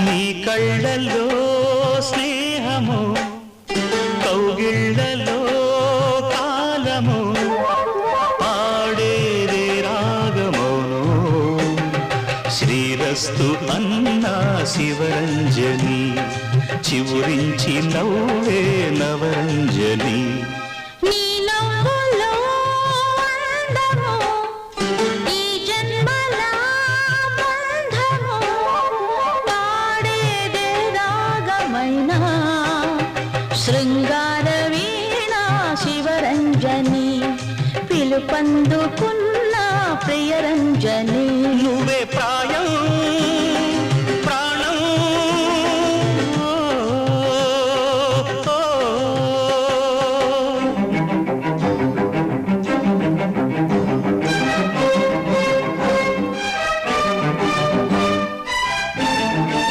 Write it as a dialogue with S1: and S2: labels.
S1: నీ కళ్ళల్లో స్నేహము కౌగిళ్ళలో కాలము పాడేదే రాగమౌను శ్రీరస్తు అన్నా శివరంజని చివురించి నవ్వే నవరంజని
S2: శృంగార వీణా శివరంజని పిలుపందుకున్న ప్రియరంజని